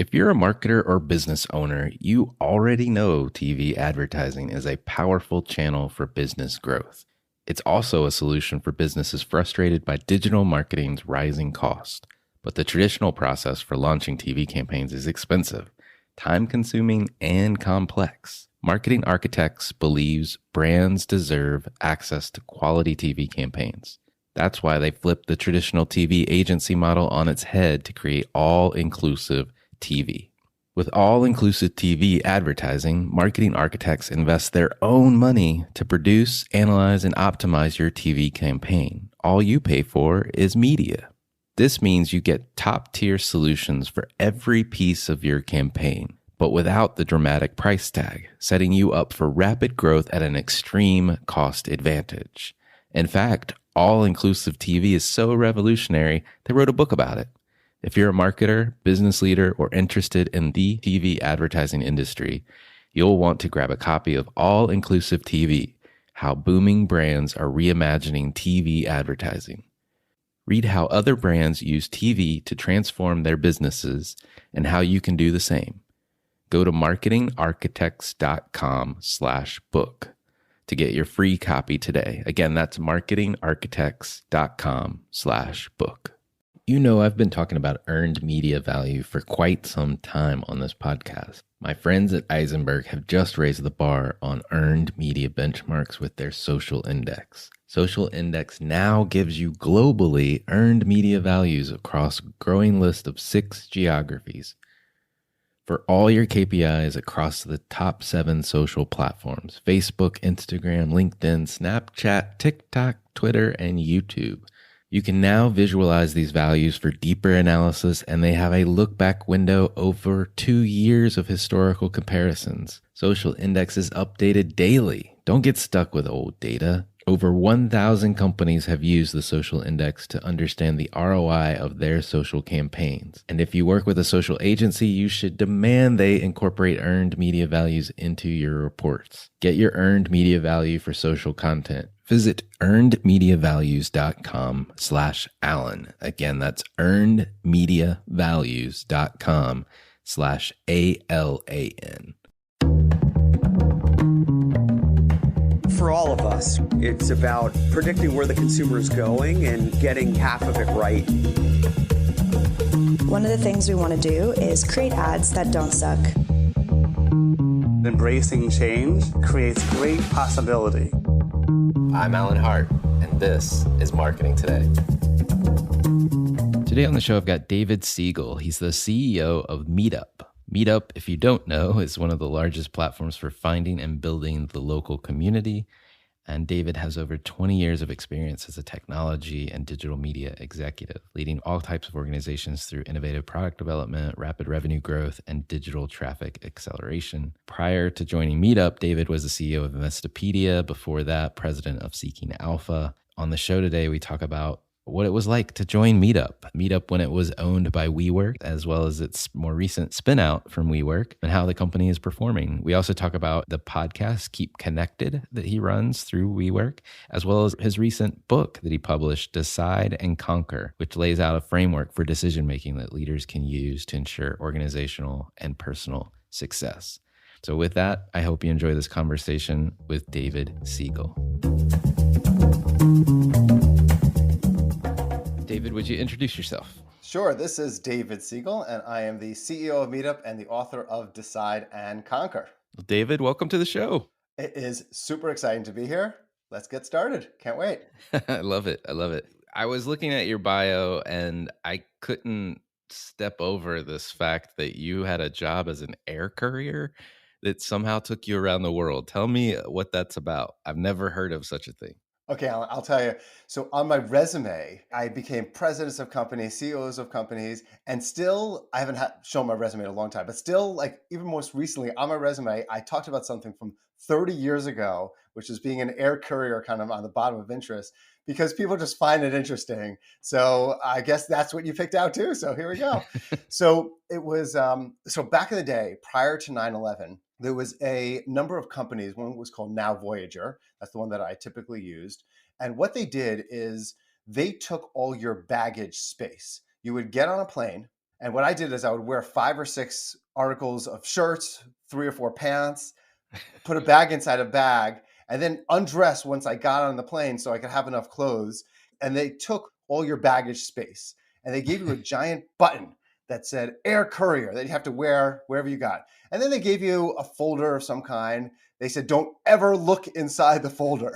If you're a marketer or business owner, you already know TV advertising is a powerful channel for business growth. It's also a solution for businesses frustrated by digital marketing's rising cost. But the traditional process for launching TV campaigns is expensive, time-consuming, and complex. Marketing Architects believes brands deserve access to quality TV campaigns. That's why they flipped the traditional TV agency model on its head to create all-inclusive TV. With all-inclusive TV advertising, Marketing Architects invest their own money to produce, analyze, and optimize your TV campaign. All you pay for is media. This means you get top-tier solutions for every piece of your campaign, but without the dramatic price tag, setting you up for rapid growth at an extreme cost advantage. In fact, all-inclusive TV is so revolutionary, they wrote a book about it. If you're a marketer, business leader, or interested in the TV advertising industry, you'll want to grab a copy of All-Inclusive TV, How Booming Brands Are Reimagining TV Advertising. Read how other brands use TV to transform their businesses and how you can do the same. Go to marketingarchitects.com/book to get your free copy today. Again, that's marketingarchitects.com/book. You know, I've been talking about earned media value for quite some time on this podcast. My friends at Eisenberg have just raised the bar on earned media benchmarks with their Social Index. Social Index now gives you globally earned media values across a growing list of 6 geographies for all your KPIs across the top 7 social platforms: Facebook, Instagram, LinkedIn, Snapchat, TikTok, Twitter, and YouTube. You can now visualize these values for deeper analysis, and they have a look-back window over 2 years of historical comparisons. Social Index is updated daily. Don't get stuck with old data. Over 1,000 companies have used the Social Index to understand the ROI of their social campaigns. And if you work with a social agency, you should demand they incorporate earned media values into your reports. Get your earned media value for social content. Visit earnedmediavalues.com/Alan. Again, that's earnedmediavalues.com/ALAN. For all of us, it's about predicting where the consumer is going and getting half of it right. One of the things we want to do is create ads that don't suck. Embracing change creates great possibility. I'm Alan Hart, and this is Marketing Today. Today on the show, I've got David Siegel. He's the CEO of Meetup. Meetup, if you don't know, is one of the largest platforms for finding and building the local community. And David has over 20 years of experience as a technology and digital media executive, leading all types of organizations through innovative product development, rapid revenue growth, and digital traffic acceleration. Prior to joining Meetup, David was the CEO of Investopedia. Before that, president of Seeking Alpha. On the show today, we talk about what it was like to join Meetup when it was owned by WeWork, as well as its more recent spin out from WeWork, and how the company is performing. We also talk about the podcast Keep Connected that he runs through WeWork, as well as his recent book that he published, Decide and Conquer, which lays out a framework for decision making that leaders can use to ensure organizational and personal success. So with that, I hope you enjoy this conversation with David Siegel. David, would you introduce yourself? Sure. This is David Siegel, and I am the CEO of Meetup and the author of Decide and Conquer. Well, David, welcome to the show. It is super exciting to be here. Let's get started. Can't wait. I love it. I was looking at your bio, and I couldn't step over this fact that you had a job as an air courier that somehow took you around the world. Tell me what that's about. I've never heard of such a thing. Okay, Alan, I'll tell you. So on my resume, I became presidents of companies, CEOs of companies, and still, I haven't shown my resume in a long time, but still, like even most recently on my resume, I talked about something from 30 years ago, which is being an air courier kind of on the bottom of interest, because people just find it interesting. So I guess that's what you picked out too. So here we go. So it was, so back in the day, prior to 9/11, there was a number of companies. One was called Now Voyager. That's the one that I typically used. And what they did is they took all your baggage space. You would get on a plane And what I did is I would wear 5 or 6 articles of shirts, 3 or 4 pants, put a bag inside a bag, and then undress once I got on the plane so I could have enough clothes. And they took all your baggage space and they gave you a giant button that said air courier that you have to wear wherever you got. And then they gave you a folder of some kind. They said, don't ever look inside the folder.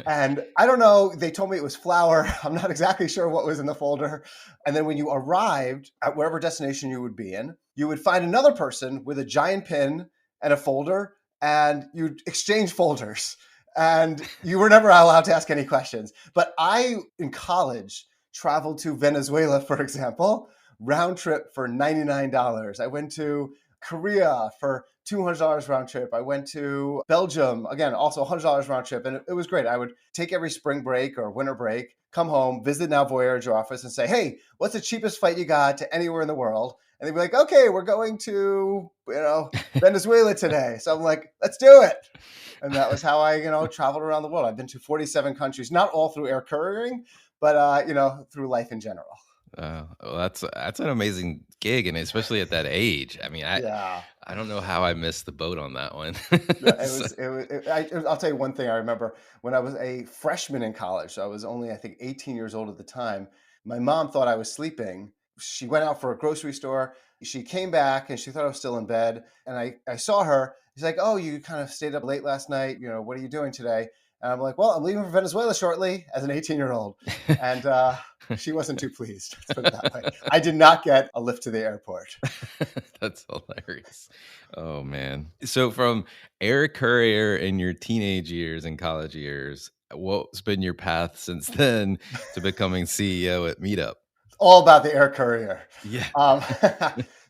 And I don't know, they told me it was flour. I'm not exactly sure what was in the folder. And then when you arrived at wherever destination you would be in, you would find another person with a giant pin and a folder, and you'd exchange folders. And you were never allowed to ask any questions. But I, in college, traveled to Venezuela, for example, round trip for $99. I went to Korea for $200 round trip. I went to Belgium, again, also $100 round trip. And it was great. I would take every spring break or winter break, come home, visit Now Voyager office and say, hey, what's the cheapest flight you got to anywhere in the world? And they'd be like, okay, we're going to, Venezuela today. So I'm like, let's do it. And that was how I, traveled around the world. I've been to 47 countries, not all through air couriering, but, through life in general. Well, that's an amazing gig, and especially at that age. I mean, Yeah. I don't know how I missed the boat on that one. Yeah, So- I'll tell you one thing I remember when I was a freshman in college. So I was only, I think, 18 years old at the time. My mom thought I was sleeping. She went out for a grocery store. She came back and she thought I was still in bed. And I saw her. She's like, oh, you kind of stayed up late last night. What are you doing today? And I'm like, well, I'm leaving for Venezuela shortly as an 18-year-old. And she wasn't too pleased. Let's put it that way. I did not get a lift to the airport. That's hilarious. Oh man. So from air courier in your teenage years and college years, what's been your path since then to becoming CEO at Meetup? All about the air courier. Yeah.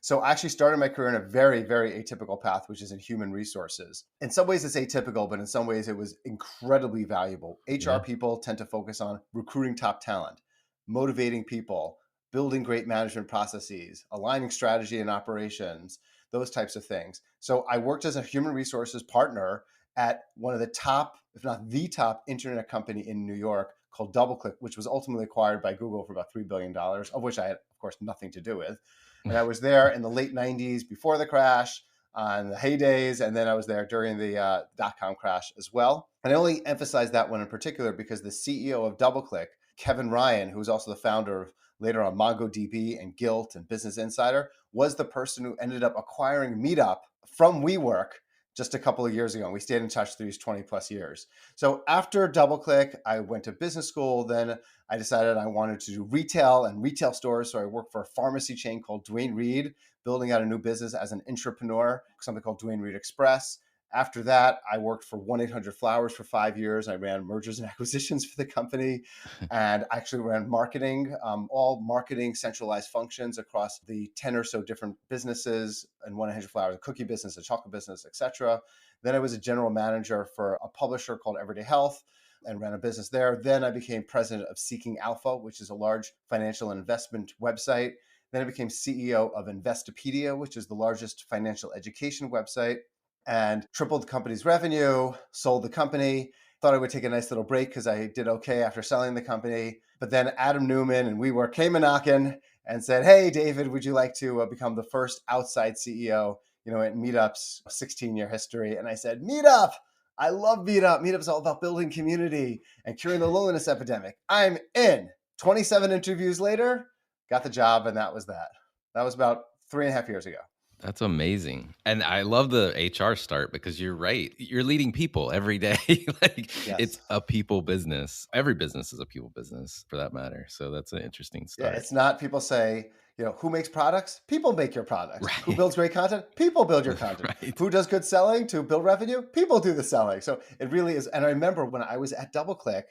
So I actually started my career in a very, very atypical path, which is in human resources. In some ways, it's atypical, but in some ways, it was incredibly valuable. HR people tend to focus on recruiting top talent, motivating people, building great management processes, aligning strategy and operations, those types of things. So I worked as a human resources partner at one of the top, if not the top, internet company in New York called DoubleClick, which was ultimately acquired by Google for about $3 billion, of which I had, of course, nothing to do with. And I was there in the late 90s before the crash, on the heydays, and then I was there during the dot-com crash as well. And I only emphasize that one in particular because the CEO of DoubleClick, Kevin Ryan, who was also the founder of later on MongoDB and Gilt and Business Insider, was the person who ended up acquiring Meetup from WeWork just a couple of years ago. And we stayed in touch through these 20 plus years. So after DoubleClick, I went to business school. Then I decided I wanted to do retail and retail stores. So I worked for a pharmacy chain called Duane Reade, building out a new business as an entrepreneur, something called Duane Reade Express. After that, I worked for 1-800-Flowers for 5 years. I ran mergers and acquisitions for the company and actually ran marketing, all marketing centralized functions across the 10 or so different businesses and 1-800-Flowers, a cookie business, a chocolate business, etc. Then I was a general manager for a publisher called Everyday Health and ran a business there. Then I became president of Seeking Alpha, which is a large financial investment website. Then I became CEO of Investopedia, which is the largest financial education website, and tripled the company's revenue, sold the company. Thought I would take a nice little break because I did okay after selling the company. But then Adam Newman and WeWork came a knocking and said, hey, David, would you like to become the first outside CEO, at Meetup's 16-year history? And I said, Meetup! I love Meetup. Meetup is all about building community and curing the loneliness epidemic. I'm in. 27 interviews later, got the job, and that was that. That was about 3.5 years ago. That's amazing. And I love the HR start because you're right. You're leading people every day. It's a people business. Every business is a people business for that matter. So that's an interesting Yeah, start. it's not people say, who makes products? People make your products. Right. Who builds great content? People build your content. Right. Who does good selling to build revenue? People do the selling. So it really is. And I remember when I was at DoubleClick,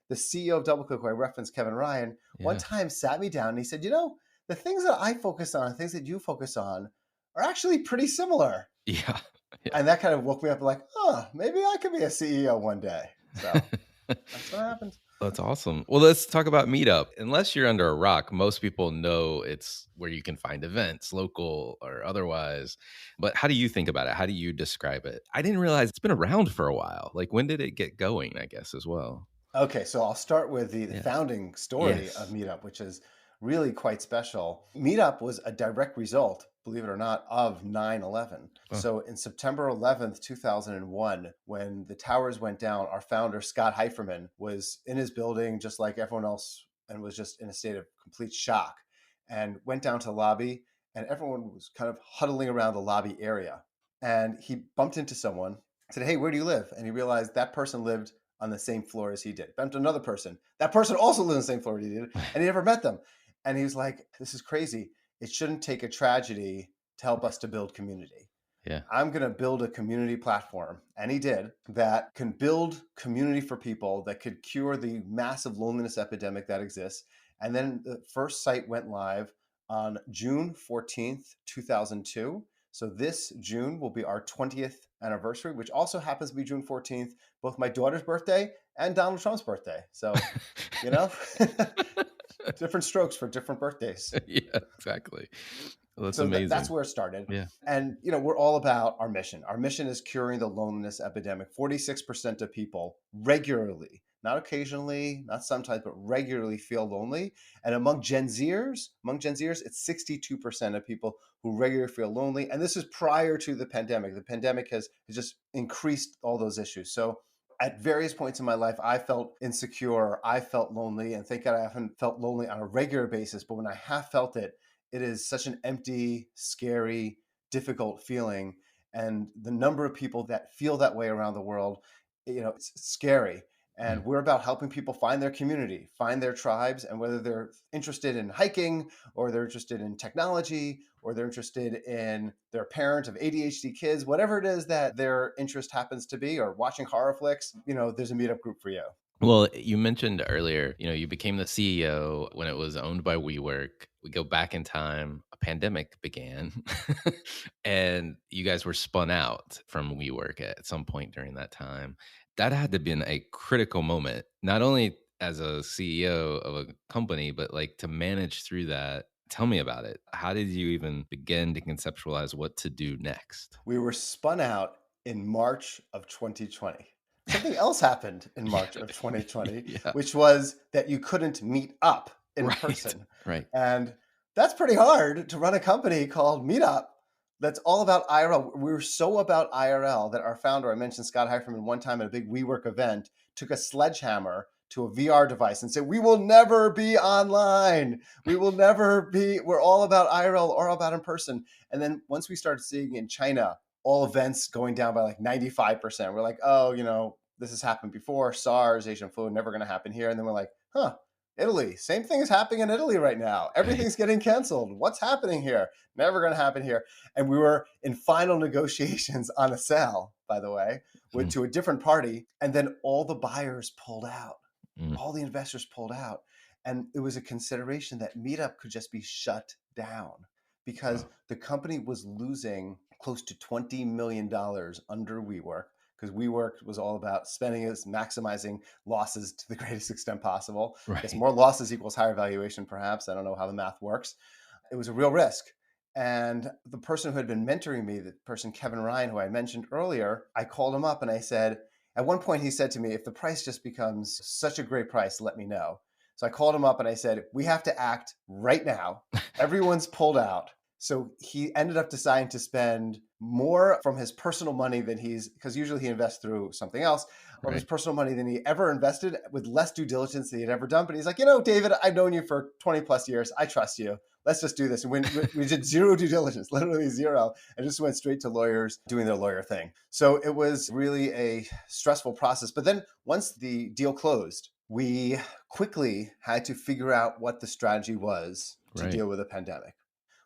the CEO of DoubleClick, who I referenced, Kevin Ryan, one time sat me down and he said, the things that I focus on, things that you focus on are actually pretty similar. Yeah. And that kind of woke me up like, maybe I could be a CEO one day. So that's what happened. That's awesome. Well, let's talk about Meetup. Unless you're under a rock, most people know it's where you can find events, local or otherwise. But how do you think about it? How do you describe it? I didn't realize it's been around for a while. Like, when did it get going, I guess, as well? Okay, so I'll start with the founding story of Meetup, which is really quite special. Meetup was a direct result, believe it or not, of 9/11. Oh, So in September 11th, 2001, when the towers went down, our founder, Scott Heiferman, was in his building just like everyone else and was just in a state of complete shock and went down to the lobby, and everyone was kind of huddling around the lobby area. And he bumped into someone, said, "Hey, where do you live?" And he realized that person lived on the same floor as he did. Bumped another person. That person also lived on the same floor as he did, and he never met them. And he was like, "This is crazy. It shouldn't take a tragedy to help us to build community. yeah. I'm going to build a community platform." And he did, that can build community for people, that could cure the massive loneliness epidemic that exists. And then the first site went live on June 14th, 2002. So this June will be our 20th anniversary, which also happens to be June 14th, both my daughter's birthday and Donald Trump's birthday. So, you know, different strokes for different birthdays. Yeah, exactly. Well, that's So that's amazing. where it started. Yeah. And, you know, we're all about our mission. Our mission is curing the loneliness epidemic. 46% of people regularly, not occasionally, not sometimes, but regularly feel lonely. And among Gen Zers, it's 62% of people who regularly feel lonely. And this is prior to the pandemic. The pandemic has just increased all those issues. So at various points in my life, I felt insecure. I felt lonely, and thank God I haven't felt lonely on a regular basis. But when I have felt it, it is such an empty, scary, difficult feeling. And the number of people that feel that way around the world, you know, it's scary. Mm. And we're about helping people find their community, find their tribes, and whether they're interested in hiking or they're interested in technology or they're interested in their parent of ADHD kids, whatever it is that their interest happens to be, or watching horror flicks, you know, there's a meetup group for you. Well, you mentioned earlier, you became the CEO when it was owned by WeWork. We go back in time, a pandemic began, and you guys were spun out from WeWork at some point during that time. That had to have been a critical moment, not only as a CEO of a company, but like to manage through that. Tell me about it. How did you even begin to conceptualize what to do next? We were spun out in March of 2020. Something else happened in Yeah. March of 2020, Yeah. which was that you couldn't meet up in Right. person. Right. And that's pretty hard to run a company called Meetup that's all about IRL. We were so about IRL that our founder, I mentioned Scott Heiferman, one time at a big WeWork event, took a sledgehammer to a VR device and said, "We will never be online. We will never be, we're all about IRL or all about in person." And then once we started seeing in China, all events going down by like 95%, we're like, "Oh, you know, this has happened before. SARS, Asian flu, never going to happen here." And then we're like, "Huh, Italy, same thing is happening in Italy right now. Right. Everything's getting canceled. What's happening here? Never going to happen here." And we were in final negotiations on a sale, by the way, with Mm, to a different party. And then all the buyers pulled out, mm. all the investors pulled out. And it was a consideration that Meetup could just be shut down because Wow. the company was losing close to $20 million under WeWork, because WeWork was all about spending is maximizing losses to the greatest extent possible. I guess Right. more losses equals higher valuation, perhaps. I don't know how the math works. It was a real risk. And the person who had been mentoring me, the person, Kevin Ryan, who I mentioned earlier, I called him up and I said, at one point he said to me, "If the price just becomes such a great price, let me know." So I called him up and I said, "We have to act right now. Everyone's pulled out." So he ended up deciding to spend more from his personal money than because usually he invests through something else, of his Right. personal money than he ever invested, with less due diligence than he had ever done. But he's like, "You know, David, I've known you for 20 plus years. I trust you. Let's just do this." And we did zero due diligence, literally zero, and just went straight to lawyers doing their lawyer thing. So it was really a stressful process. But then once the deal closed, we quickly had to figure out what the strategy was to Right. deal with a pandemic.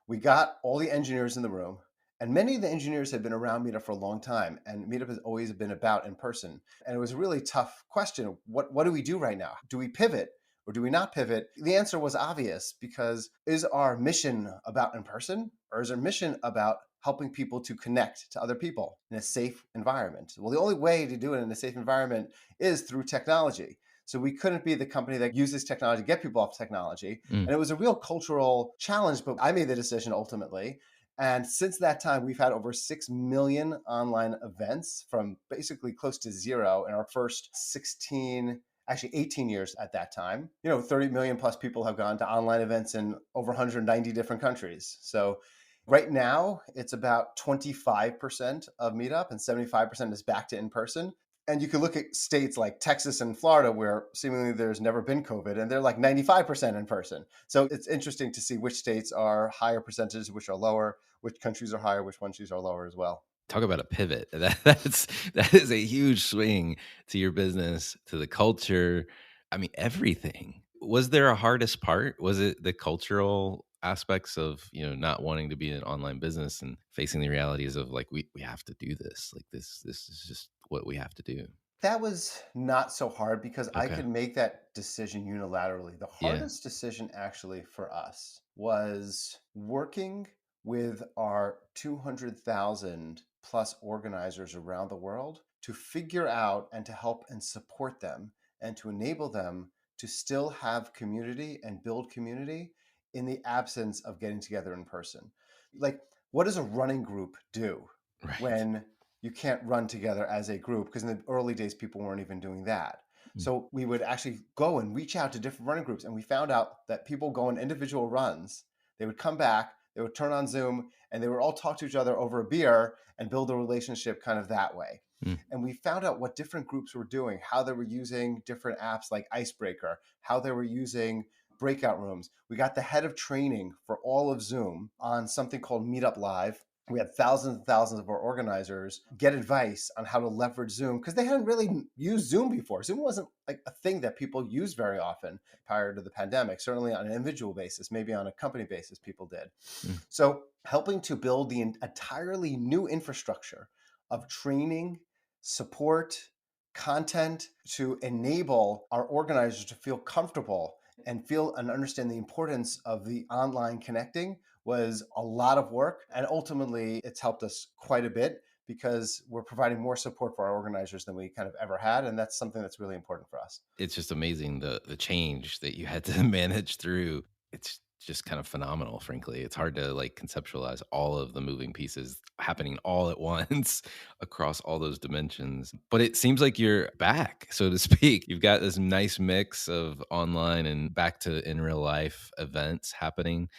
We got all the engineers in the room, and many of the engineers had been around Meetup for a long time, and Meetup has always been about in person. And it was a really tough question. What do we do right now? Do we pivot or do we not pivot? The answer was obvious, because is our mission about in person, or is our mission about helping people to connect to other people in a safe environment? Well, the only way to do it in a safe environment is through technology. So we couldn't be the company that uses technology to get people off technology. Mm. And it was a real cultural challenge, but I made the decision ultimately. And since that time, we've had over 6 million online events, from basically close to zero in our first 16 actually 18 years at that time. 30 million plus people have gone to online events in over 190 different countries. So right now, it's about 25% of Meetup and 75% is back to in person. And you can look at states like Texas and Florida, where seemingly there's never been COVID, and they're like 95% in person. So it's interesting to see which states are higher percentages, which are lower, which countries are higher, which countries are lower as well. Talk about a pivot. That is a huge swing to your business, to the culture. I mean, everything. Was there a hardest part? Was it the cultural aspects of, not wanting to be an online business and facing the realities of like we have to do this. Like this is just what we have to do. That was not so hard because I Okay. could make that decision unilaterally. The Yeah. hardest decision actually for us was working with our 200,000 plus organizers around the world to figure out and to help and support them and to enable them to still have community and build community in the absence of getting together in person. Like, what does a running group do Right. when you can't run together as a group? Because in the early days, people weren't even doing that. Mm. So we would actually go and reach out to different running groups. And we found out that people go on individual runs. They would come back, they would turn on Zoom, and they would all talk to each other over a beer and build a relationship kind of that way. Mm. And we found out what different groups were doing, how they were using different apps like Icebreaker, how they were using breakout rooms. We got the head of training for all of Zoom on something called Meetup Live. We had thousands and thousands of our organizers get advice on how to leverage Zoom because they hadn't really used Zoom before. Zoom wasn't like a thing that people used very often prior to the pandemic, certainly on an individual basis, maybe on a company basis, people did. Mm. So helping to build the entirely new infrastructure of training, support, content to enable our organizers to feel comfortable and feel and understand the importance of the online connecting was a lot of work. And ultimately, it's helped us quite a bit because we're providing more support for our organizers than we kind of ever had. And that's something that's really important for us. It's just amazing the change that you had to manage through. It's just kind of phenomenal, frankly. It's hard to like conceptualize all of the moving pieces happening all at once across all those dimensions. But it seems like you're back, so to speak. You've got this nice mix of online and back to in real life events happening.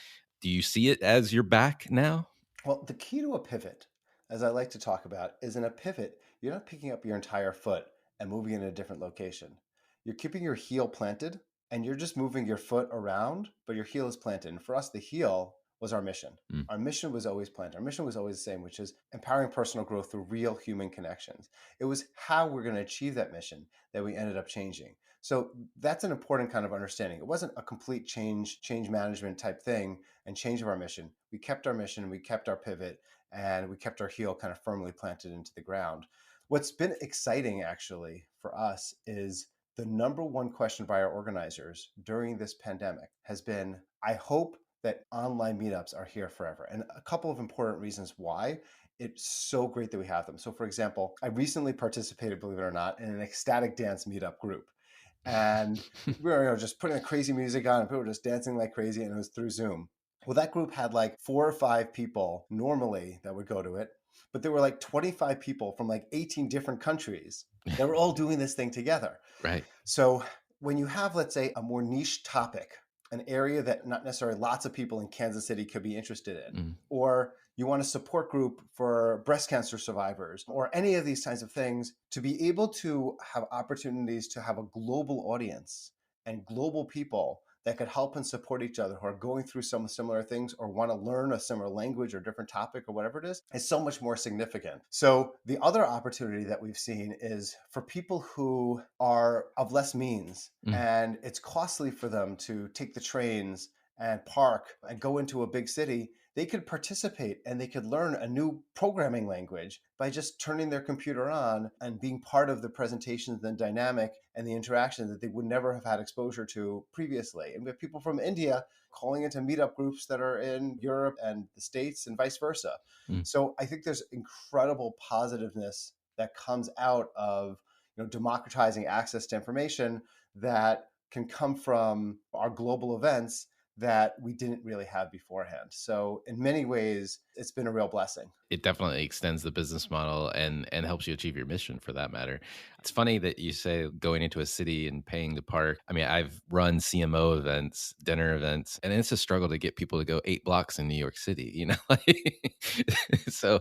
Do you see it as you're back now? Well, the key to a pivot, as I like to talk about, is in a pivot, you're not picking up your entire foot and moving in a different location. You're keeping your heel planted and you're just moving your foot around, but your heel is planted. And for us, the heel was our mission. Mm. Our mission was always planted. Our mission was always the same, which is empowering personal growth through real human connections. It was how we're going to achieve that mission that we ended up changing. So that's an important kind of understanding. It wasn't a complete change management type thing and change of our mission. We kept our mission, we kept our pivot, and we kept our heel kind of firmly planted into the ground. What's been exciting actually for us is the number one question by our organizers during this pandemic has been, I hope that online meetups are here forever. And a couple of important reasons why. It's so great that we have them. So for example, I recently participated, believe it or not, in an ecstatic dance meetup group. And we were just putting the crazy music on and people were just dancing like crazy, and it was through Zoom. Well, that group had like 4 or 5 people normally that would go to it, but there were like 25 people from like 18 different countries that were all doing this thing together. Right. So when you have, let's say, a more niche topic, an area that not necessarily lots of people in Kansas City could be interested in, Mm. or you want a support group for breast cancer survivors, or any of these kinds of things, to be able to have opportunities to have a global audience and global people that could help and support each other who are going through some similar things or want to learn a similar language or different topic or whatever it is so much more significant. So the other opportunity that we've seen is for people who are of less means Mm. and it's costly for them to take the trains and park and go into a big city. They could participate and they could learn a new programming language by just turning their computer on and being part of the presentations, the dynamic and the interaction that they would never have had exposure to previously. And we have people from India calling into meetup groups that are in Europe and the States and vice versa. Mm. So I think there's incredible positiveness that comes out of democratizing access to information that can come from our global events that we didn't really have beforehand. So in many ways, it's been a real blessing. It definitely extends the business model and helps you achieve your mission for that matter. It's funny that you say going into a city and paying to park. I mean, I've run CMO events, dinner events, and it's a struggle to get people to go 8 blocks in New York City, you know? So,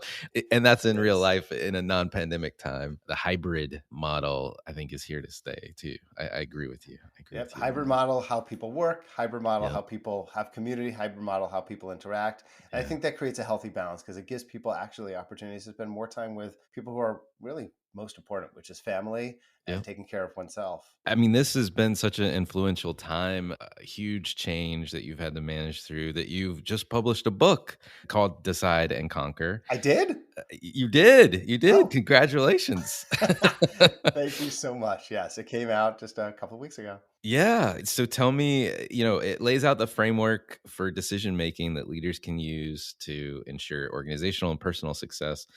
and that's It in real is. life in a non-pandemic time. The hybrid model, I think, is here to stay too. I agree with you. I agree Yep. with you on Hybrid that. model, how people work, hybrid model, Yep. how people have community, hybrid model, how people interact. And I Yeah. think that creates a healthy balance because it gives people actually opportunities to spend more time with people who are really most important, which is family and Yep. taking care of oneself. I mean, this has been such an influential time, a huge change that you've had to manage through, that you've just published a book called Decide and Conquer. I did? You did. You did. Oh, Congratulations. thank you so much. Yes, it came out just a couple of weeks ago. Yeah. So tell me, it lays out the framework for decision making that leaders can use to ensure organizational and personal success.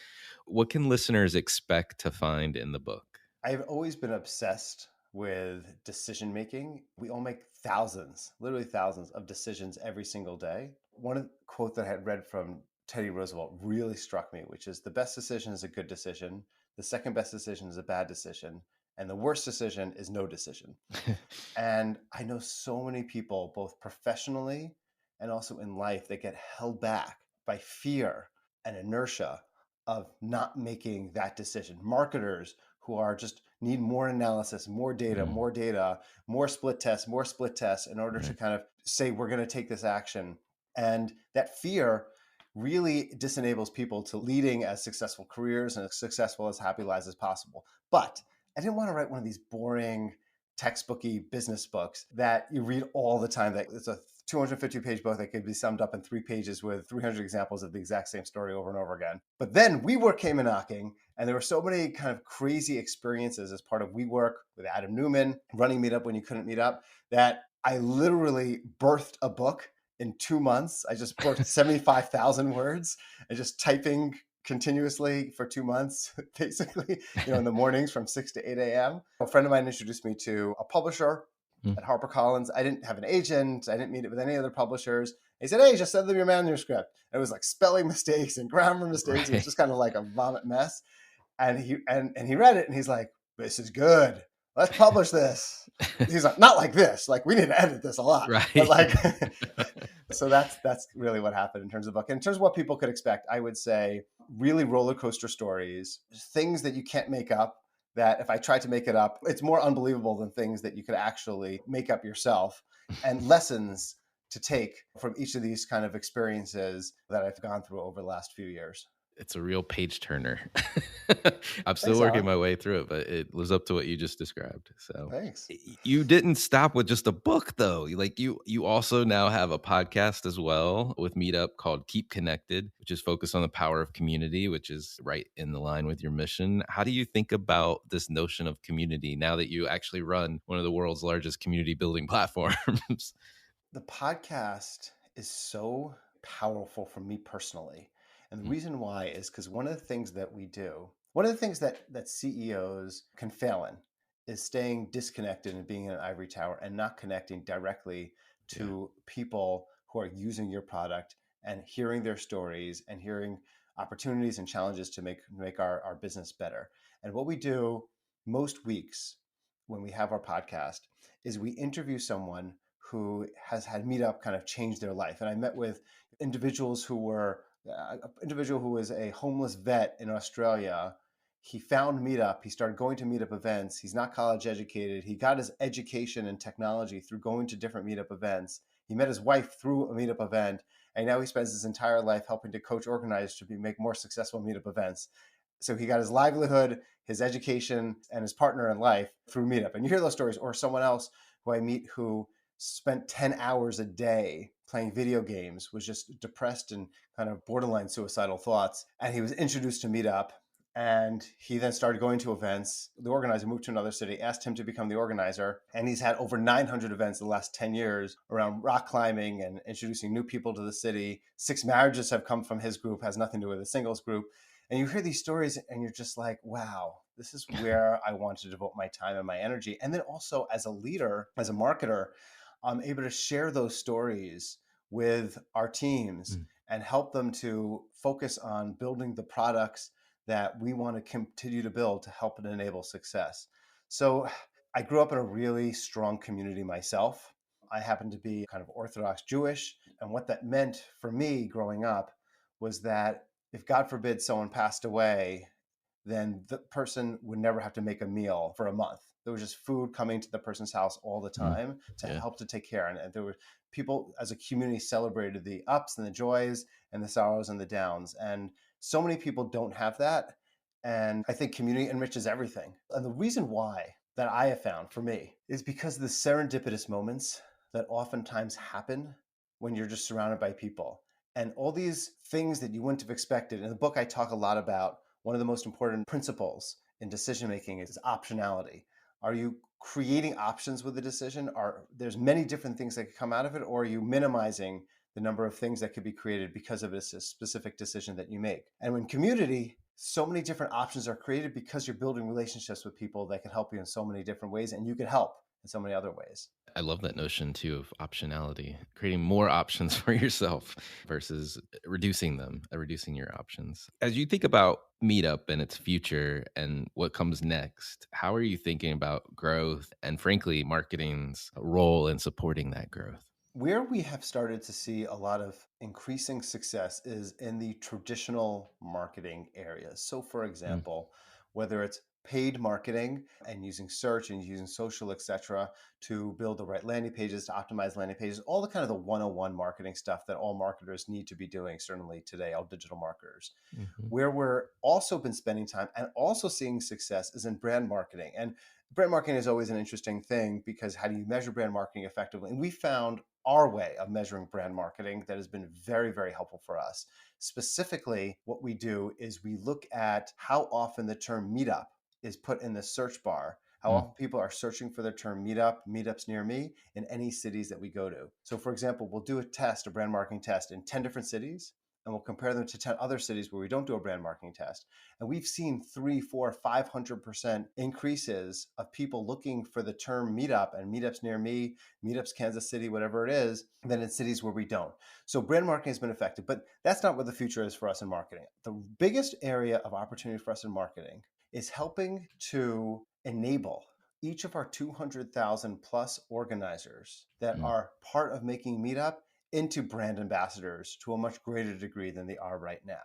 What can listeners expect to find in the book? I've always been obsessed with decision making. We all make thousands, literally thousands of decisions every single day. One quote that I had read from Teddy Roosevelt really struck me, which is the best decision is a good decision, the second best decision is a bad decision, and the worst decision is no decision. And I know so many people, both professionally and also in life, that get held back by fear and inertia of not making that decision. Marketers who are just need more analysis, Mm, more split tests in order to right. kind of say, we're going to take this action. And that fear really disenables people to leading as successful careers and as successful as happy lives as possible. But I didn't want to write one of these boring textbooky business books that you read all the time. That it's a 250-page book that could be summed up in 3 pages with 300 examples of the exact same story over and over again. But then WeWork came a knocking, and there were so many kind of crazy experiences as part of WeWork with Adam Newman running Meetup when you couldn't meet up that I literally birthed a book in 2 months. I just birthed 75,000 words and just typing continuously for 2 months, basically, in the mornings from 6 to 8 a.m. A friend of mine introduced me to a publisher Mm, at HarperCollins. I didn't have an agent. I didn't meet it with any other publishers. He said, hey, just send them your manuscript. And it was like spelling mistakes and grammar mistakes. It was right. just kind of like a vomit mess. And he read it and he's like, this is good. Let's publish this. He's like, not like this. Like, we need to edit this a lot. But Right. like, so that's really what happened in terms of the book. In terms of what people could expect, I would say really roller coaster stories, things that you can't make up. That if I tried to make it up, it's more unbelievable than things that you could actually make up yourself, and lessons to take from each of these kind of experiences that I've gone through over the last few years. It's a real page turner. I'm still Thanks, working Alan. my way through it, but it lives up to what you just described. So Thanks. you didn't stop with just a book though. You also now have a podcast as well with Meetup called Keep Connected, which is focused on the power of community, which is right in the line with your mission. How do you think about this notion of community now that you actually run one of the world's largest community building platforms? The podcast is so powerful for me personally. And the Mm, reason why is because one of the things that we do, one of the things that CEOs can fail in is staying disconnected and being in an ivory tower and not connecting directly yeah. to people who are using your product and hearing their stories and hearing opportunities and challenges to make our business better. And what we do most weeks when we have our podcast is we interview someone who has had Meetup kind of change their life. And I met with individuals who were an individual who was a homeless vet in Australia. He found Meetup. He started going to Meetup events. He's not college educated. He got his education in technology through going to different Meetup events. He met his wife through a Meetup event. And now he spends his entire life helping to coach organizers to make more successful Meetup events. So he got his livelihood, his education, and his partner in life through Meetup. And you hear those stories, or someone else who I meet who spent 10 hours a day playing video games, was just depressed and kind of borderline suicidal thoughts. And he was introduced to Meetup. And he then started going to events. The organizer moved to another city, asked him to become the organizer. And he's had over 900 events in the last 10 years around rock climbing and introducing new people to the city. 6 marriages have come from his group, has nothing to do with the singles group. And you hear these stories and you're just like, wow, this is where I want to devote my time and my energy. And then also as a leader, as a marketer, I'm able to share those stories with our teams Mm, and help them to focus on building the products that we want to continue to build to help and enable success. So I grew up in a really strong community myself. I happen to be kind of Orthodox Jewish. And what that meant for me growing up was that if God forbid someone passed away, then the person would never have to make a meal for a month. There was just food coming to the person's house all the Mm, time to yeah. help to take care. And there were people as a community celebrated the ups and the joys and the sorrows and the downs. And so many people don't have that. And I think community enriches everything. And the reason why that I have found for me is because of the serendipitous moments that oftentimes happen when you're just surrounded by people. And all these things that you wouldn't have expected. In the book, I talk a lot about one of the most important principles in decision making is optionality. Are you creating options with the decision? Are there's many different things that could come out of it, or are you minimizing the number of things that could be created because of a specific decision that you make? And in community, so many different options are created because you're building relationships with people that can help you in so many different ways, and you can help in so many other ways. I love that notion too of optionality, creating more options for yourself versus reducing them, reducing your options. As you think about Meetup and its future and what comes next, how are you thinking about growth and, frankly, marketing's role in supporting that growth? Where we have started to see a lot of increasing success is in the traditional marketing areas. So, for Mm, example, whether it's paid marketing and using search and using social, etc., to build the right landing pages, to optimize landing pages, all the kind of the 101 marketing stuff that all marketers need to be doing, certainly today, all digital marketers. mhm, Where we're also been spending time and also seeing success is in brand marketing. And brand marketing is always an interesting thing because how do you measure brand marketing effectively? And we found our way of measuring brand marketing that has been very, very helpful for us. Specifically, what we do is we look at how often the term meetup is put in the search bar, how mm, often people are searching for the term meetup, meetups near me in any cities that we go to. So, for example, we'll do a test, a brand marketing test in 10 different cities, and we'll compare them to 10 other cities where we don't do a brand marketing test. And we've seen 3, 4, 500% increases of people looking for the term meetup and meetups near me, meetups Kansas City, whatever it is, than in cities where we don't. So brand marketing has been effective, but that's not what the future is for us in marketing. The biggest area of opportunity for us in marketing is helping to enable each of our 200,000 plus organizers that mm. are part of making Meetup into brand ambassadors to a much greater degree than they are right now.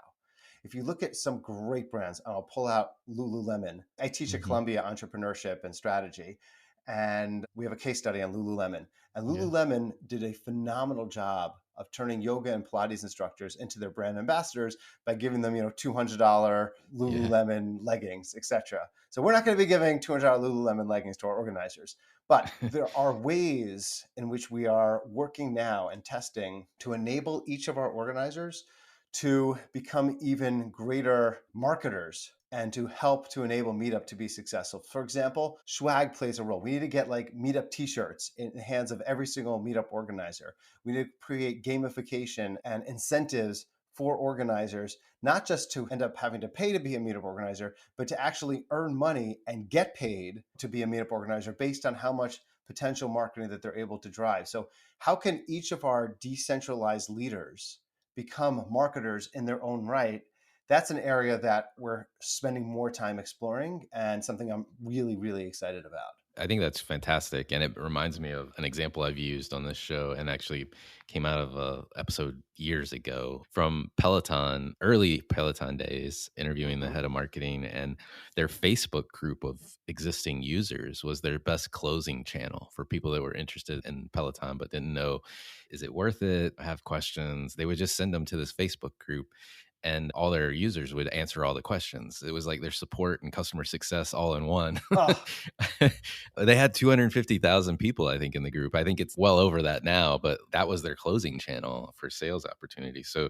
If you look at some great brands, I'll pull out Lululemon. I teach at Mhm. Columbia entrepreneurship and strategy, and we have a case study on Lululemon. And Yeah. Lululemon did a phenomenal job of turning yoga and Pilates instructors into their brand ambassadors by giving them, $200 Yeah. Lululemon leggings, etc. So we're not going to be giving $200 Lululemon leggings to our organizers, but there are ways in which we are working now and testing to enable each of our organizers to become even greater marketers and to help to enable Meetup to be successful. For example, swag plays a role. We need to get like Meetup t-shirts in the hands of every single Meetup organizer. We need to create gamification and incentives for organizers, not just to end up having to pay to be a Meetup organizer, but to actually earn money and get paid to be a Meetup organizer based on how much potential marketing that they're able to drive. So how can each of our decentralized leaders become marketers in their own right? That's an area that we're spending more time exploring and something I'm really, really excited about. I think that's fantastic, and it reminds me of an example I've used on this show, and actually came out of a episode years ago from Peloton, early Peloton days, interviewing the Mhm. head of marketing, and their Facebook group of existing users was their best closing channel for people that were interested in Peloton but didn't know, is it worth it? Have questions. They would just send them to this Facebook group, and all their users would answer all the questions. It was like their support and customer success all in one. Oh, They had 250,000 people, I think, in the group. I think it's well over that now, but that was their closing channel for sales opportunities. So,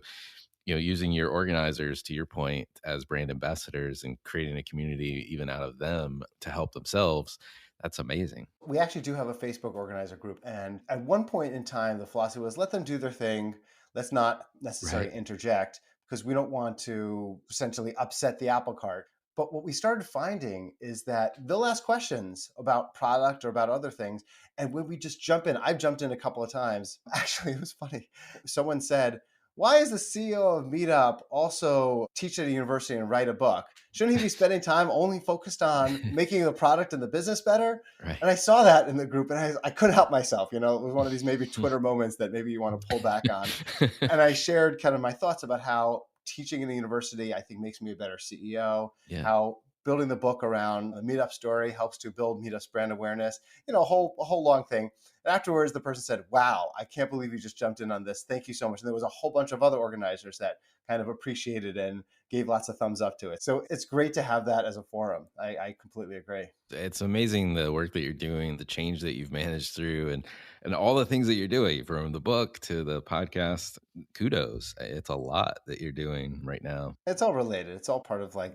using your organizers, to your point, as brand ambassadors and creating a community even out of them to help themselves, that's amazing. we actually do have a Facebook organizer group. And at one point in time, the philosophy was let them do their thing. Let's not Right. necessarily interject because we don't want to essentially upset the apple cart. But what we started finding is that they'll ask questions about product or about other things. And when we just jump in, I've jumped in a couple of times. Actually, it was funny. Someone said, why is the CEO of Meetup also teach at a university and write a book? Shouldn't he be spending time only focused on making the product and the business better? Right. And I saw that in the group and I couldn't help myself. It was one of these maybe Twitter moments that maybe you want to pull back on. And I shared kind of my thoughts about how teaching in a university, I think, makes me a better CEO, Yeah. how building the book around the Meetup story helps to build Meetup's brand awareness, a whole long thing. And afterwards, the person said, wow, I can't believe you just jumped in on this. Thank you so much. And there was a whole bunch of other organizers that kind of appreciated and gave lots of thumbs up to it. So it's great to have that as a forum. I completely agree. It's amazing the work that you're doing, the change that you've managed through, and all the things that you're doing, from the book to the podcast. Kudos. It's a lot that you're doing right now. It's all related. It's all part of Oh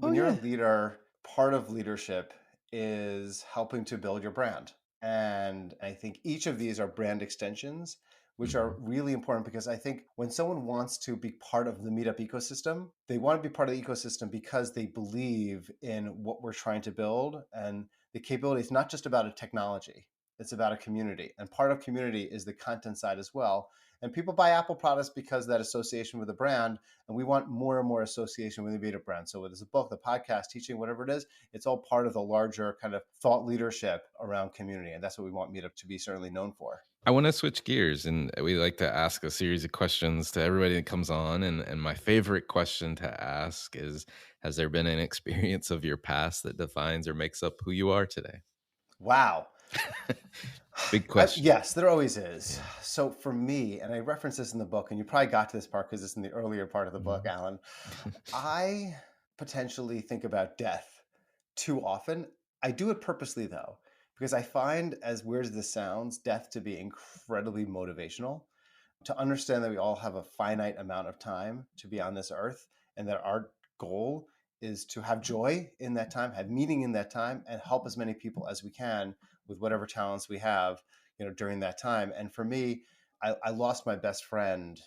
when you're a yeah. leader, part of leadership is helping to build your brand. And I think each of these are brand extensions, which are Mhm. really important because I think when someone wants to be part of the Meetup ecosystem, they want to be part of the ecosystem because they believe in what we're trying to build. And the capability is not just about a technology, it's about a community. And part of community is the content side as well. And people buy Apple products because of that association with the brand, and we want more and more association with the Meetup brand. So whether it's a book, the podcast, teaching, whatever it is, it's all part of the larger kind of thought leadership around community. And that's what we want Meetup to be certainly known for. I want to switch gears, and we like to ask a series of questions to everybody that comes on. And my favorite question to ask is, has there been an experience of your past that defines or makes up who you are today? Wow. Big question. Yes, there always is. Yeah. So for me, and I reference this in the book, and you probably got to this part because it's in the earlier part of the book, Mhm. Alan. I potentially think about death too often. I do it purposely though, because I find, as weird as this sounds, death to be incredibly motivational, to understand that we all have a finite amount of time to be on this earth and that our goal is to have joy in that time, have meaning in that time, and help as many people as we can with whatever talents we have, during that time. And for me, I lost my best friend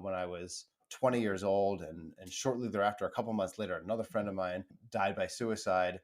when I was 20 years old, and shortly thereafter, a couple months later, another friend of mine died by suicide,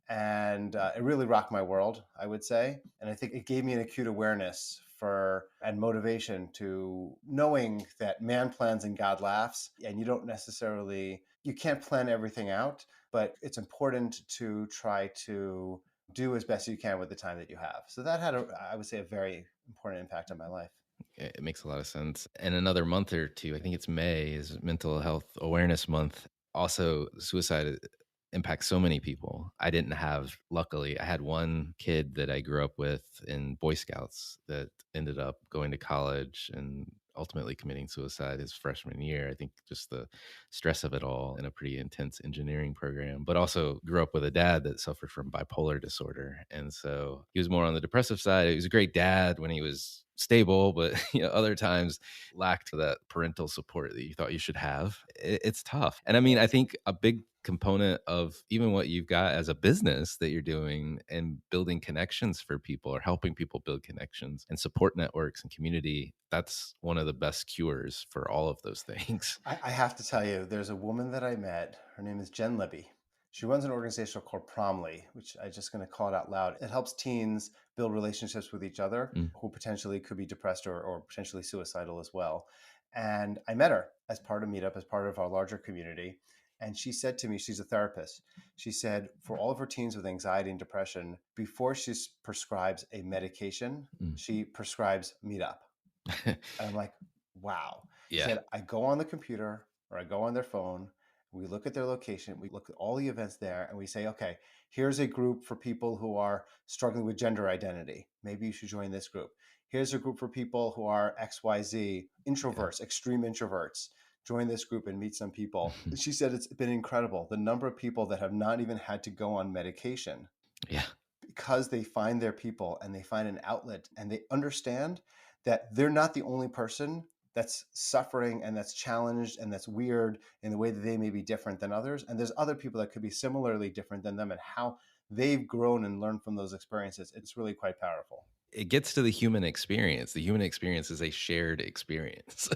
and it really rocked my world, I would say. And I think it gave me an acute awareness for and motivation to knowing that man plans and God laughs, and you can't plan everything out, but it's important to try to do as best you can with the time that you have. So that had I would say, a very important impact on my life. It makes a lot of sense. And another month or two, I think it's May, is Mental Health Awareness Month. Also, suicide impacts so many people. Luckily, I had one kid that I grew up with in Boy Scouts that ended up going to college and ultimately committing suicide his freshman year. I think just the stress of it all in a pretty intense engineering program, but also grew up with a dad that suffered from bipolar disorder. And so he was more on the depressive side. He was a great dad when he was stable, but other times lacked that parental support that you thought you should have. It's tough. And I mean, I think a big component of even what you've got as a business that you're doing and building connections for people, or helping people build connections and support networks and community, that's one of the best cures for all of those things. I have to tell you, there's a woman that I met. Her name is Jen Libby. She runs an organization called Promly, which I'm just going to call it out loud. It helps teens build relationships with each other Mm. who potentially could be depressed or potentially suicidal as well. And I met her as part of Meetup, as part of our larger community. And she said to me, she's a therapist. She said, for all of her teens with anxiety and depression, before she prescribes a medication, Mm. she prescribes Meetup. And I'm like, wow. She Yeah. said, I go on the computer or I go on their phone, we look at their location, we look at all the events there, and we say, okay, here's a group for people who are struggling with gender identity. Maybe you should join this group. Here's a group for people who are XYZ, Yeah. introverts, extreme introverts. Join this group and meet some people. She said it's been incredible. The number of people that have not even had to go on medication Yeah. because they find their people and they find an outlet and they understand that they're not the only person that's suffering and that's challenged and that's weird in the way that they may be different than others. And there's other people that could be similarly different than them, and how they've grown and learned from those experiences. It's really quite powerful. It gets to the human experience. The human experience is a shared experience.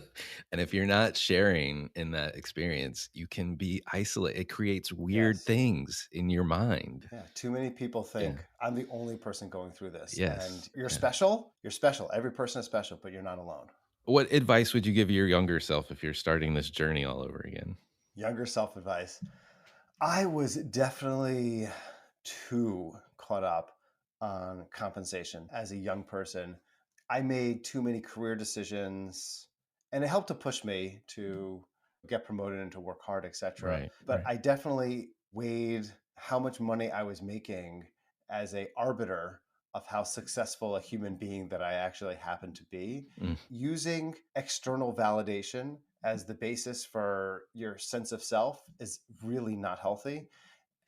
And if you're not sharing in that experience, you can be isolated. It creates weird Yes. things in your mind. Yeah. Too many people Yeah. think I'm the only person going through this. And Yes. you're Yeah. special. You're special. Every person is special, but you're not alone. What advice would you give your younger self if you're starting this journey all over again? Younger self advice. I was definitely too caught up on compensation as a young person. I made too many career decisions, and it helped to push me to get promoted and to work hard, etc. Right, But I definitely weighed how much money I was making as a arbiter of how successful a human being that I actually happen to be. Mm, Using external validation as the basis for your sense of self is really not healthy.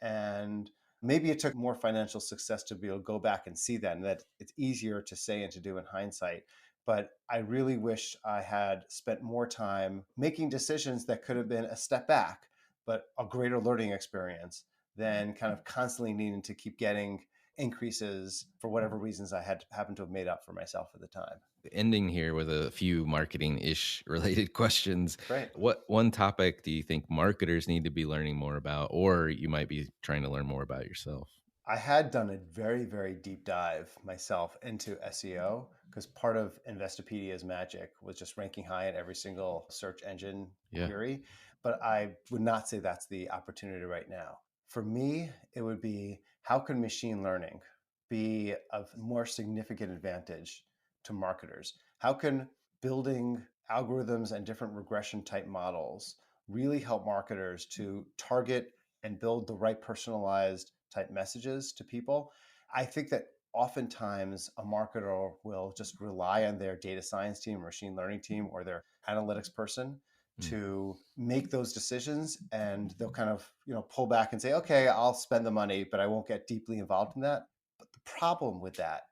And maybe it took more financial success to be able to go back and see that, and that it's easier to say and to do in hindsight. But I really wish I had spent more time making decisions that could have been a step back, but a greater learning experience than kind of constantly needing to keep getting increases for whatever reasons I had happened to have made up for myself at the time. ending here with a few marketing-ish related questions. Great. What one topic do you think marketers need to be learning more about, or you might be trying to learn more about yourself? I had done a very, very deep dive myself into SEO because part of Investopedia's magic was just ranking high in every single search engine Yeah. query. But I would not say that's the opportunity right now. For me, it would be how can machine learning be of more significant advantage to marketers? How can building algorithms and different regression type models really help marketers to target and build the right personalized type messages to people? I think that oftentimes a marketer will just rely on their data science team, or machine learning team, or their analytics person Mm, to make those decisions, and they'll kind of pull back and say, okay, I'll spend the money, but I won't get deeply involved in that. But the problem with that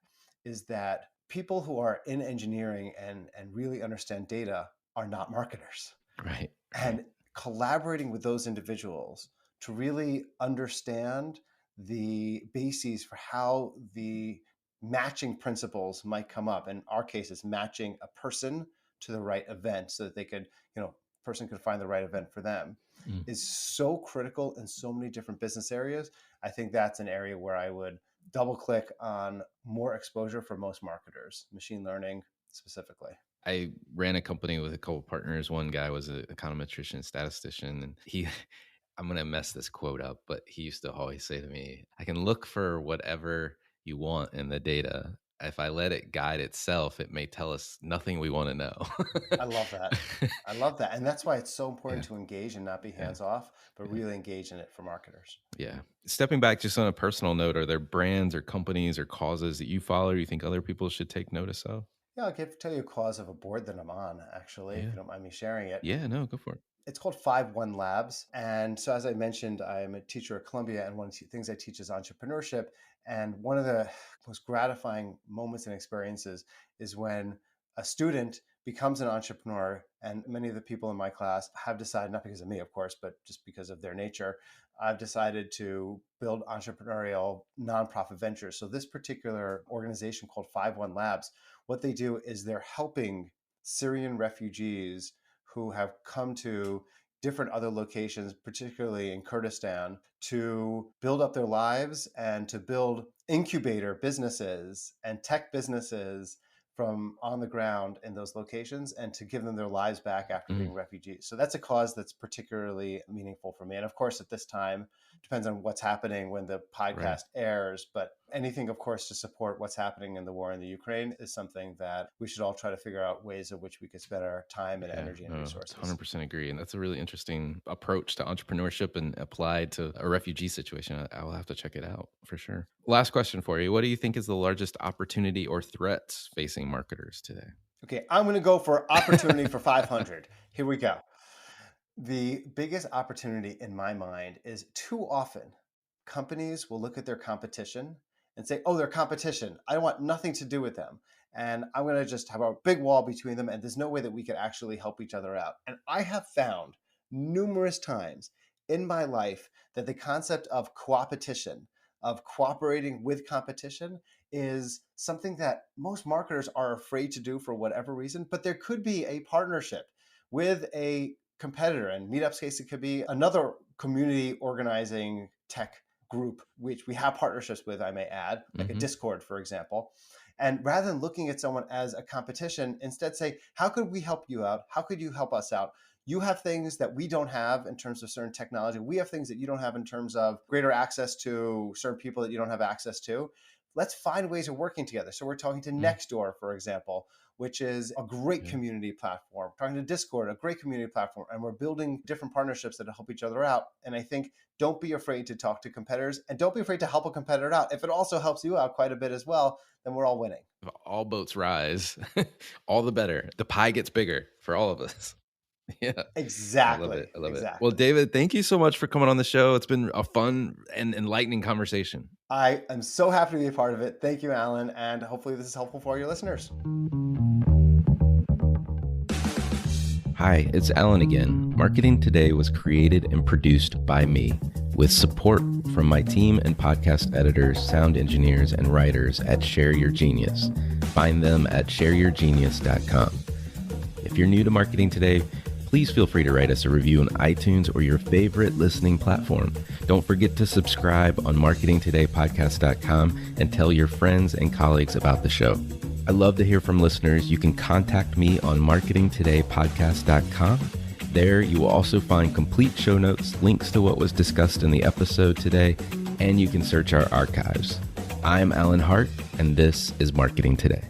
is that people who are in engineering and really understand data are not marketers. right, right. And collaborating with those individuals to really understand the bases for how the matching principles might come up. In our case, it's matching a person to the right event so that they could, person could find the right event for them, Mm. is so critical in so many different business areas. I think that's an area where I would double click on more exposure for most marketers, machine learning specifically. I ran a company with a couple partners. One guy was an econometrician, statistician, and he, I'm going to mess this quote up, but he used to always say to me, I can look for whatever you want in the data. If I let it guide itself, it may tell us nothing we want to know. I love that. I love that. And that's why it's so important Yeah. to engage and not be Yeah. hands off, but Yeah. really engage in it for marketers. Yeah. Stepping back just on a personal note, are there brands or companies or causes that you follow or you think other people should take notice of? Yeah, tell you a cause of a board that I'm on, actually, if Yeah. you don't mind me sharing it. Yeah. No, go for it. It's called 5-1 Labs. And so, as I mentioned, I'm a teacher at Columbia, and one of the things I teach is entrepreneurship. And one of the most gratifying moments and experiences is when a student becomes an entrepreneur. And many of the people in my class have decided, not because of me, of course, but just because of their nature, I've decided to build entrepreneurial nonprofit ventures. So, this particular organization called 5-1 Labs, what they do is they're helping Syrian refugees who have come to different other locations, particularly in Kurdistan, to build up their lives and to build incubator businesses and tech businesses from on the ground in those locations, and to give them their lives back after Mm, being refugees. So that's a cause that's particularly meaningful for me. And of course, at this time, depends on what's happening when the right. podcast airs, but anything, of course, to support what's happening in the war in the Ukraine is something that we should all try to figure out ways of which we could spend our time and Yeah, energy and no, resources. 100% agree. And that's a really interesting approach to entrepreneurship and applied to a refugee situation. I will have to check it out for sure. Last question for you. What do you think is the largest opportunity or threats facing marketers today? Okay, I'm going to go for opportunity for 500. Here we go. The biggest opportunity in my mind is too often companies will look at their competition and say, oh, they're competition. I want nothing to do with them. And I'm going to just have a big wall between them. And there's no way that we could actually help each other out. And I have found numerous times in my life that the concept of coopetition, of cooperating with competition, is something that most marketers are afraid to do for whatever reason. But there could be a partnership with a competitor. In Meetup's case, it could be another community organizing tech group, which we have partnerships with, I may add, like a Hmm. Discord, for example. And rather than looking at someone as a competition, instead say, how could we help you out? How could you help us out? You have things that we don't have in terms of certain technology. We have things that you don't have in terms of greater access to certain people that you don't have access to. Let's find ways of working together. So we're talking to Nextdoor, for example, which is a great community platform. Talking to Discord, a great community platform. And we're building different partnerships that help each other out. And I think don't be afraid to talk to competitors, and don't be afraid to help a competitor out. If it also helps you out quite a bit as well, then we're all winning. If all boats rise, all the better. The pie gets bigger for all of us. Yeah. Exactly. I love it. I love exactly. it. Well, David, thank you so much for coming on the show. It's been a fun and enlightening conversation. I am so happy to be a part of it. Thank you, Alan. And hopefully this is helpful for your listeners. Hi, it's Alan again. Marketing Today was created and produced by me, with support from my team and podcast editors, sound engineers, and writers at Share Your Genius. Find them at shareyourgenius.com. If you're new to Marketing Today, please feel free to write us a review on iTunes or your favorite listening platform. Don't forget to subscribe on marketingtodaypodcast.com and tell your friends and colleagues about the show. I love to hear from listeners. You can contact me on marketingtodaypodcast.com. There, you will also find complete show notes, links to what was discussed in the episode today, and you can search our archives. I'm Alan Hart, and this is Marketing Today.